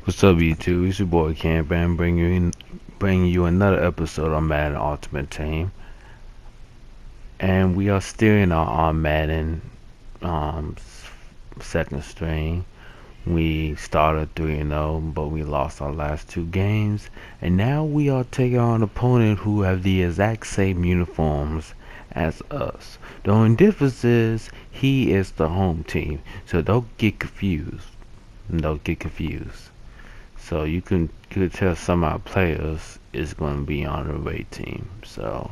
What's up, YouTube? It's your boy Camp, and bringing you another episode on Madden Ultimate Team, and we are still in our Madden second string. We started 3-0, but we lost our last two games, and now we are taking on an opponent who have the exact same uniforms as us. The only difference is he is the home team, so don't get confused. Don't get confused. So you could tell some of our players is going to be on the away team. So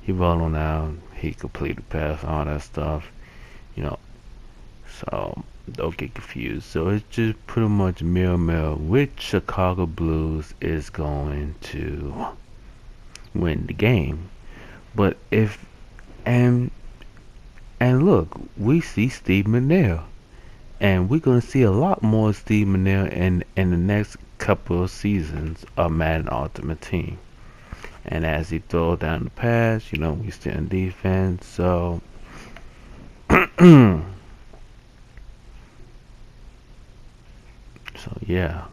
he rolling out, he completed pass, all that stuff, you know. So don't get confused. So it's just pretty much mirror which Chicago Blues is going to win the game. But if and and look, we see Steve McNair. And we're going to see a lot more Steve McNair in the next couple of seasons of Madden Ultimate Team. And as he throws down the pass, we still in defense. So, so yeah.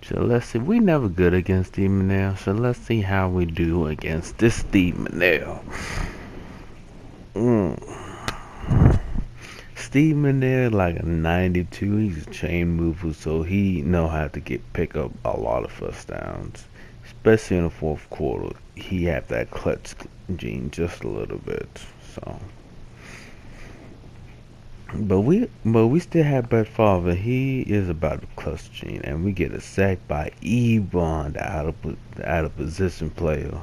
So let's see. We never good against Steve McNair. So let's see how we do against this Steve McNair. Steve McNair like a 92. He's a chain mover, so he know how to pick up a lot of first downs, especially in the fourth quarter. He had that clutch gene just a little bit. So, but we still have Brett Favre. He is about the clutch gene, and we get a sack by Ebron, the out of position player,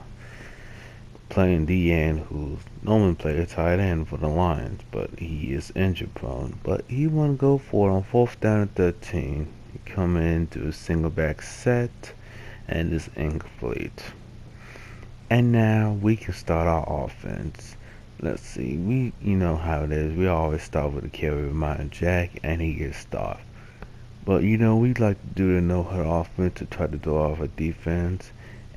playing D-end, who's normally play a tight end for the Lions, but he is injury prone. But he want to go for it on 4th down and 13. He come in to a single back set, and it's incomplete. And now we can start our offense. Let's see, you know how it is. We always start with a carry with Myron Jack, and he gets stopped. But we like to do the no-huddle offense to try to throw off a defense,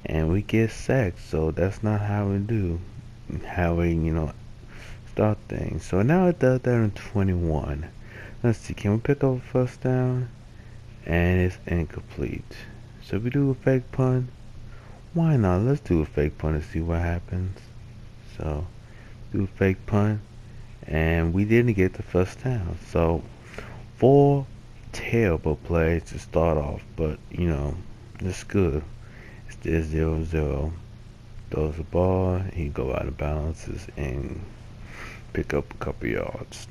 and we get sacked. So that's not how we do. How we start things. So now it's 3rd and 21. Let's see, can we pick up a first down? And it's incomplete. So if we do a fake punt, why not? Let's do a fake punt and see what happens. So do a fake punt, and we didn't get the first down. So 4 terrible plays to start off, but it's good. It's still 0-0. Throws the ball, he go out of balances and pick up a couple yards.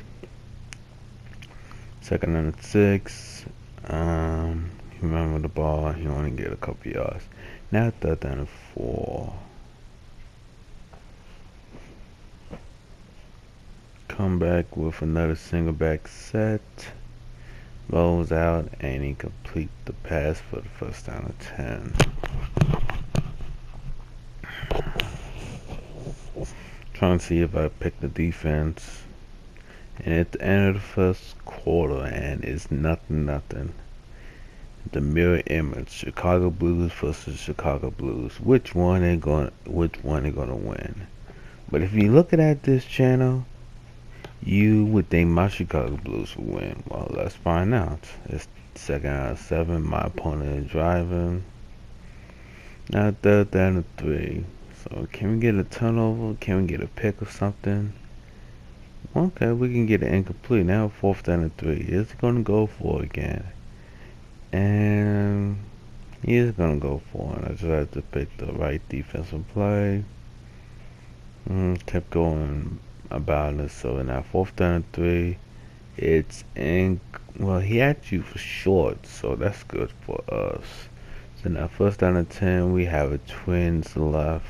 2nd and 6. He ran with the ball, he only get a couple yards. Now 3rd and 4. Come back with another single back set. Rolls out and he complete the pass for the first down of 10. Trying to see if I pick the defense. And at the end of the first quarter, and it's nothing. The mirror image: Chicago Blues versus Chicago Blues. Which one they gonna win? But if you're looking at this channel, you would think my Chicago Blues will win. Well, let's find out. It's 2nd out of 7. My opponent is driving. Now 3rd down to 3. So can we get a turnover? Can we get a pick or something? Okay, we can get it incomplete. Now 4th down to 3. Is he gonna go for it again? And he is gonna go for it. I just have to pick the right defensive play. Kept going about it. So now 4th down to 3. It's well, he had you for short, so that's good for us. So now 1st down to 10. We have a twins left.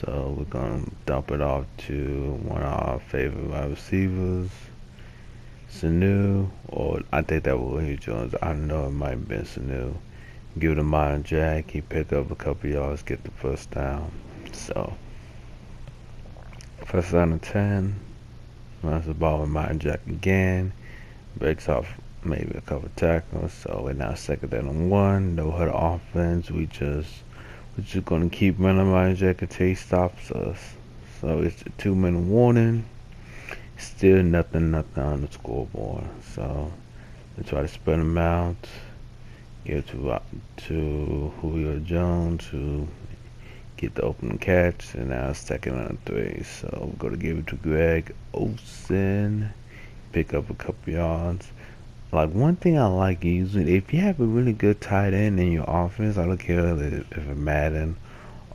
So we're going to dump it off to one of our favorite wide receivers, Sanu, or I think that was Willie Jones. I don't know, it might have been Sanu. Give it to Myron Jack. He pick up a couple yards, get the first down. So 1st down to 10. Runs the ball with Myron Jack again. Breaks off maybe a couple tackles. So we're now 2nd down and 1. No huddle offense. We're just gonna keep running Myron Jack until he stops us. So it's a 2-minute warning. Still nothing on the scoreboard. So They try to spread them out. Give to Julio Jones to get the open catch, and now it's 2nd and 3. So we're gonna give it to Greg Olsen. Pick up a couple yards. Like, one thing I like using, if you have a really good tight end in your offense, I don't care if it's Madden,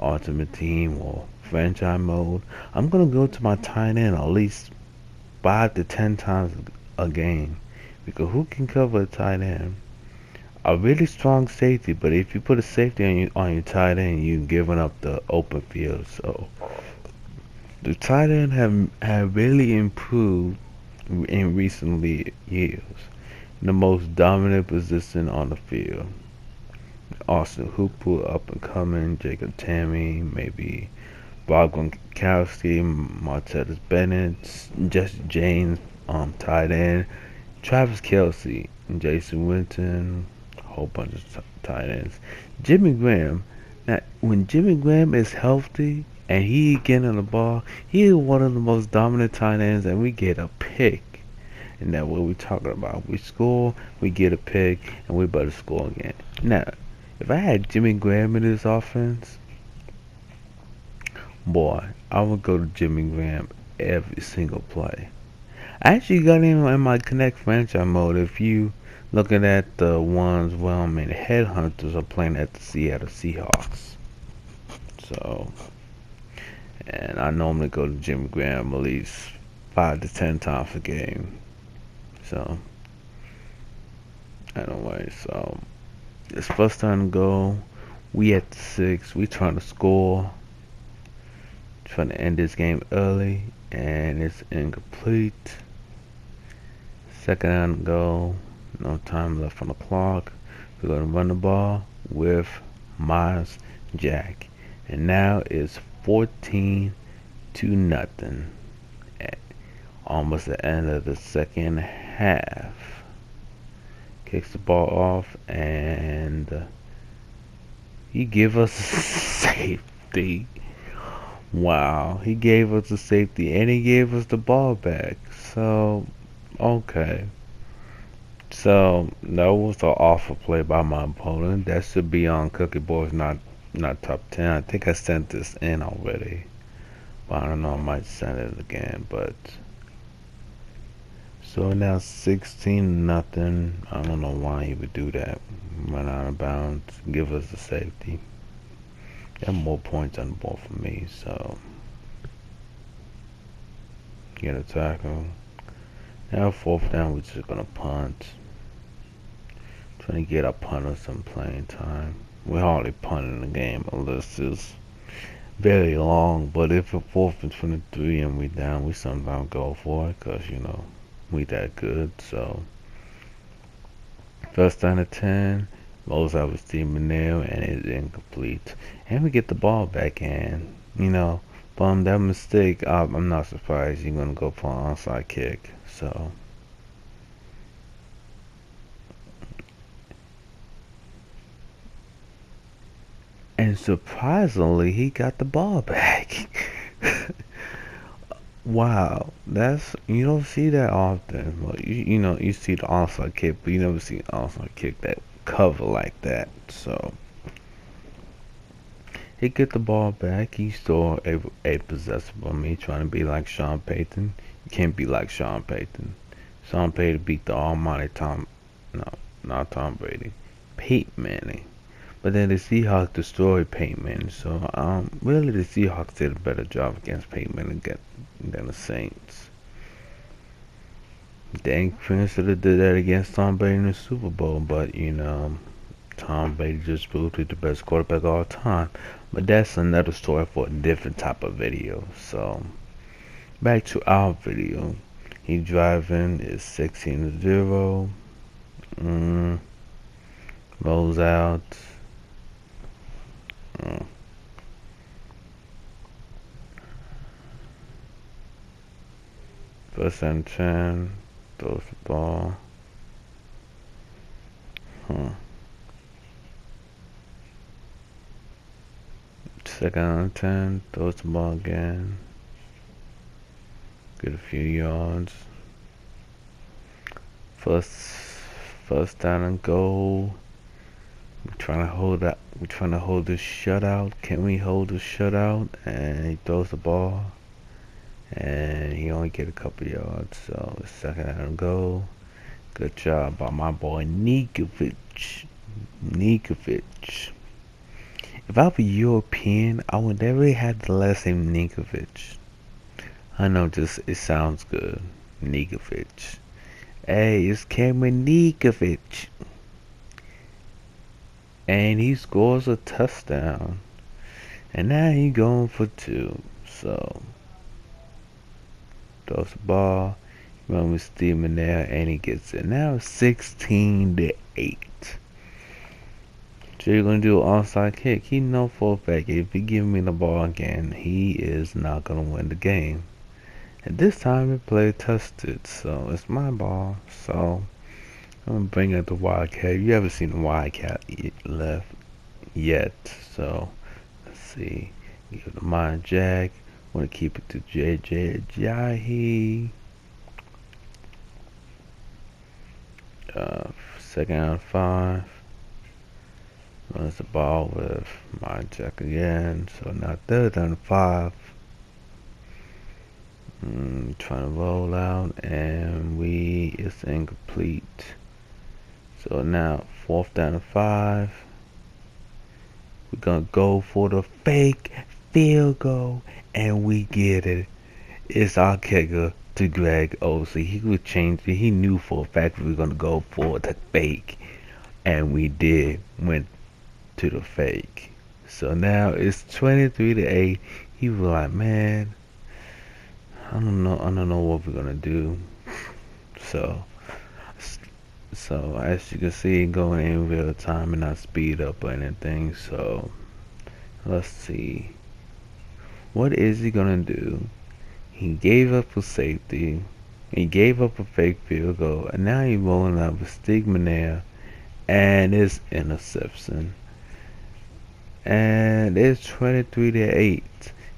Ultimate Team, or franchise mode, I'm gonna go to my tight end at least 5 to 10 times a game, because who can cover a tight end? A really strong safety, but if you put a safety on your tight end, you're giving up the open field. So the tight end have really improved in recent years. The most dominant position on the field. Austin Hooper, up and coming, Jacob Tammy, maybe Bob Gronkowski, Martellus Bennett, Jesse James, tight end, Travis Kelce, Jason Witten, a whole bunch of tight ends. Jimmy Graham. Now, when Jimmy Graham is healthy and he getting the ball, he is one of the most dominant tight ends, and we get a pick. And that's what we're talking about. We score, we get a pick, and we better score again. Now, if I had Jimmy Graham in this offense, boy, I would go to Jimmy Graham every single play. I actually got him in my Connect franchise mode. If you looking at the ones, well, I mean, Headhunters are playing at the Seattle Seahawks. So, and I normally go to Jimmy Graham at least 5 to 10 times a game. So, anyway, so it's first time to go. We at the 6. We trying to score. Trying to end this game early, and it's incomplete. 2nd and goal. No time left on the clock. We're gonna run the ball with Miles Jack, and now it's 14-0. At almost the end of the second half. Kicks the ball off, and he give us a safety. Wow, he gave us a safety, and he gave us the ball back. So, okay. So that was an awful play by my opponent. That should be on Cookie Boys, not top 10. I think I sent this in already, but I don't know. I might send it again. But so now 16-0. I don't know why he would do that. Run out of bounds, give us a safety. Got more points on the board for me, so get a tackle. Now 4th down, we're just gonna punt. Trying to get our punter some playing time. We're hardly punting the game unless it's very long. But if it's 4th and 23 and we down, we sometimes go for it, cause we that good. So 1st down and 10. Rolls out with Steve Manel, and it's incomplete. And we get the ball back in. From that mistake, I'm not surprised you're going to go for an onside kick. So, and surprisingly, he got the ball back. Wow, you don't see that often. Well, you see the onside kick, but you never see an onside kick that cover like that. So he get the ball back. He's still a possessive. Me trying to be like Sean Payton. You can't be like Sean Payton. Sean Payton beat the almighty not Tom Brady, Peyton Manning. But then the Seahawks destroyed Peyton Manning. So really the Seahawks did a better job against Peyton Manning than the Saints. Dan Quinn should have did that against Tom Brady in the Super Bowl, but Tom Brady just proved he's the best quarterback of all time. But that's another story for a different type of video. So back to our video. He driving is 16-0. Rolls out. 1st and 10. Throws the ball. 2nd and 10. Throws the ball again. Get a few yards. First down and goal. We're trying to hold that. We're trying to hold this shutout. Can we hold the shutout? And he throws the ball, and he only get a couple yards. So it's second down and goal. Good job by my boy Nikovic. If I were European, I would never have the last name Nikovic. I know, just it sounds good. Nikovic. Hey, it's Cameron Nikovic. And he scores a touchdown. And now he going for 2. So throws the ball. Run with Steven there, and he gets it. Now 16-8. So you're gonna do an onside kick. He know for a fact if he give me the ball again, he is not gonna win the game. And this time it played tested, so it's my ball. So I'm gonna bring up the Wildcat. You haven't seen the Wildcat left yet, so let's see. Give it to Mind Jack. Want to keep it to JJ Ajayi. Second out of 5. Runs the ball with Mind Jack again. So now third down to 5. Trying to roll out, and it's incomplete. So now fourth down to 5. We're gonna go for the fake field goal, and we get it. It's our kicker to Greg Olsen. He would change it. He knew for a fact we were gonna go for the fake, and we did. Went to the fake. So now it's 23-8. He was like, man, I don't know what we're gonna do. So as you can see, going in real time and not speed up or anything. So let's see, what is he gonna do? He gave up a safety, he gave up a fake field goal, and now he's rolling out with Stigman there, and it's interception. And it's 23-8.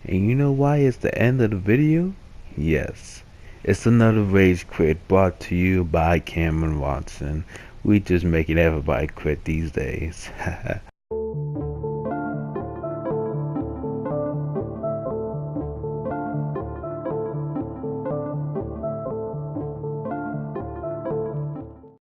And you know why it's the end of the video? Yes, it's another rage quit brought to you by Cameron Watson. We just making everybody quit these days.